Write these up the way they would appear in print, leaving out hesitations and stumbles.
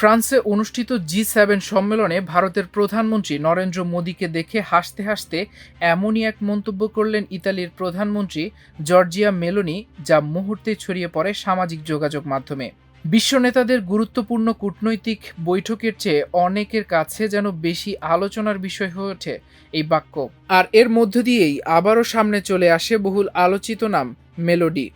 ফ্রান্সে অনুষ্ঠিত জি7 সম্মেলনে ভারতের প্রধানমন্ত্রী নরেন্দ্র মোদীকে দেখে হাসতে হাসতে এমনই এক মন্তব্য করলেন ইতালির প্রধানমন্ত্রী জর্জিয়া মেলোনি, যা মুহূর্তেই ছড়িয়ে পড়ে সামাজিক যোগাযোগ মাধ্যমে। বিশ্ব নেতাদের গুরুত্বপূর্ণ কূটনৈতিক বৈঠকের চেয়ে অনেকের কাছে যেন বেশি আলোচনার বিষয় হয়ে ওঠে এই বাক্য। আর এর মধ্য দিয়েই আবারও সামনে চলে আসে বহুল আলোচিত নাম মেলোডি।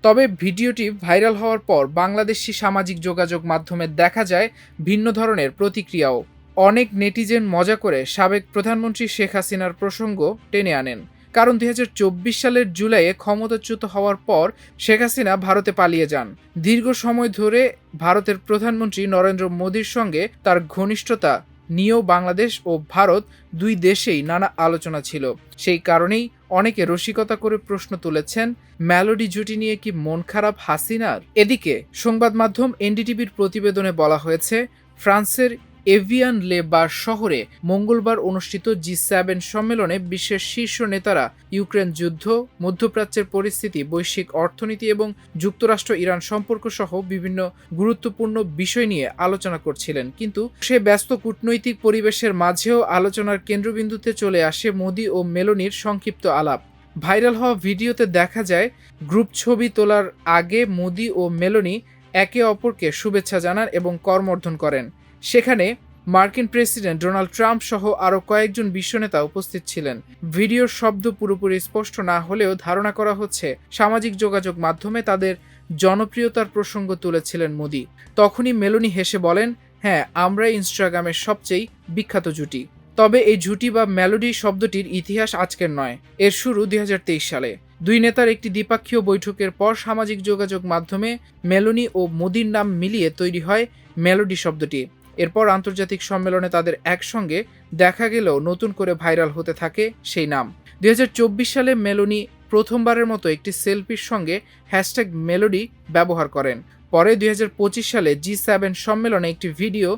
তবে ভিডিওটি ভাইরাল হওয়ার পর বাংলাদেশি সামাজিক যোগাযোগ মাধ্যমে দেখা যায় ভিন্ন ধরনের প্রতিক্রিয়াও। অনেক নেটিজেন মজা করে সাবেক প্রধানমন্ত্রী শেখ হাসিনার প্রসঙ্গ টেনে আনেন, কারণ ২০২৪ সালের জুলাইয়ে ক্ষমতাচ্যুত হওয়ার পর শেখ হাসিনা ভারতে পালিয়ে যান। দীর্ঘ সময় ধরে ভারতের প্রধানমন্ত্রী নরেন্দ্র মোদীর সঙ্গে তার ঘনিষ্ঠতা নিয়েও বাংলাদেশ ও ভারত দুই দেশেই নানা আলোচনা ছিল। সেই কারণেই অনেকে রসিকতা করে প্রশ্ন তুলেছেন, মেলোডি জুটি নিয়ে কি মন খারাপ হাসিনার? এদিকে সংবাদ মাধ্যম এনডিটিভির প্রতিবেদনে বলা হয়েছে, ফ্রান্সের এভিয়ান লে বার শহরে মঙ্গলবার অনুষ্ঠিত জি7 সম্মেলনে বিশ্বের শীর্ষ নেতারা ইউক্রেন যুদ্ধ, মধ্যপ্রাচ্যের পরিস্থিতি, বৈশ্বিক অর্থনীতি এবং যুক্তরাষ্ট্র ইরান সম্পর্ক সহ বিভিন্ন গুরুত্বপূর্ণ বিষয় নিয়ে আলোচনা করছিলেন। কিন্তু সে ব্যস্ত কূটনৈতিক পরিবেশের মাঝেও আলোচনার কেন্দ্রবিন্দুতে চলে আসে মোদি ও মেলোনির সংক্ষিপ্ত আলাপ। ভাইরাল হওয়া ভিডিওতে দেখা যায়, গ্রুপ ছবি তোলার আগে মোদি ও মেলোনি একে অপরকে শুভেচ্ছা জানান এবং করমর্দন করেন। সেখানে মার্কিন প্রেসিডেন্ট ডোনাল্ড ট্রাম্প সহ আরও কয়েকজন বিশ্বনেতা উপস্থিত ছিলেন। ভিডিওর শব্দ পুরোপুরি স্পষ্ট না হলেও ধারণা করা হচ্ছে সামাজিক যোগাযোগ মাধ্যমে তাদের জনপ্রিয়তার প্রসঙ্গ তুলেছিলেন মোদি। তখনই মেলোনি হেসে বলেন, হ্যাঁ, আমরাই ইনস্টাগ্রামের সবচেয়ে বিখ্যাত জুটি। তবে এই জুটি বা মেলোডি শব্দটির ইতিহাস আজকের নয়, এর শুরু ২০২৩ সালে। দুই নেতার একটি দ্বিপাক্ষীয় বৈঠকের পর সামাজিক যোগাযোগ মাধ্যমে মেলোনি ও মোদির নাম মিলিয়ে তৈরি হয় মেলোডি শব্দটি। এরপর আন্তর্জাতিক সম্মেলনে তাদের একসঙ্গে দেখা গেলেও নতুন করে ভাইরাল হতে থাকে সেই নাম। ২০২৪ সালে মেলোনি প্রথমবারের মতো একটি সেলফির সঙ্গে হ্যাশট্যাগ মেলোডি ব্যবহার করেন। পরে ২০২৫ সালে জি7 সম্মেলনে একটি ভিডিও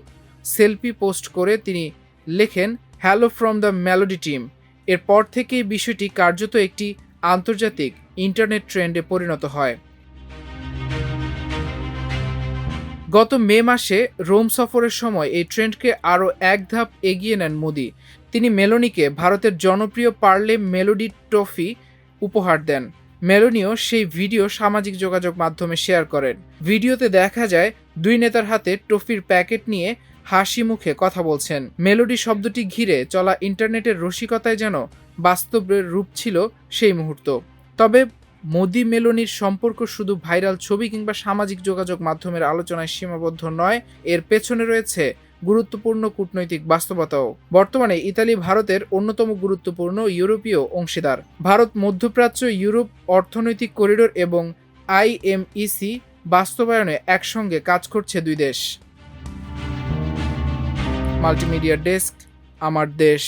সেলফি পোস্ট করে তিনি লেখেন, hello from the melody team. এরপর থেকেই বিষয়টি কার্যত একটি আন্তর্জাতিক ইন্টারনেট ট্রেন্ডে পরিণত হয়। গত মে মাসে রোম সফরের সময় এই ট্রেন্ডকে আরও এক ধাপ এগিয়ে নেন মোদি। তিনি মেলোনিকে ভারতের জনপ্রিয় পার্লে মেলোডি ট্রফি উপহার দেন। মেলোনিও সেই ভিডিও সামাজিক যোগাযোগ মাধ্যমে শেয়ার করেন। ভিডিওতে দেখা যায় দুই নেতার হাতে ট্রফির প্যাকেট নিয়ে হাসি মুখে কথা বলছেন। মেলোডি শব্দটি ঘিরে চলা ইন্টারনেটের রসিকতায় যেন বাস্তবের রূপ ছিল সেই মুহূর্ত। তবে মোদি মেলোনির সম্পর্ক শুধু ভাইরাল ছবি কিংবা সামাজিক যোগাযোগ মাধ্যমের আলোচনায় সীমাবদ্ধ নয়, এর পেছনে রয়েছে গুরুত্বপূর্ণ কূটনৈতিক বাস্তবতাও। বর্তমানে ইতালি ভারতের অন্যতম গুরুত্বপূর্ণ ইউরোপীয় অংশীদার। ভারত মধ্যপ্রাচ্য, ইউরোপ অর্থনৈতিক করিডোর এবং IMEC বাস্তবায়নে একসঙ্গে কাজ করছে দুই দেশ। মাল্টিমিডিয়া ডেস্ক, আমার দেশ।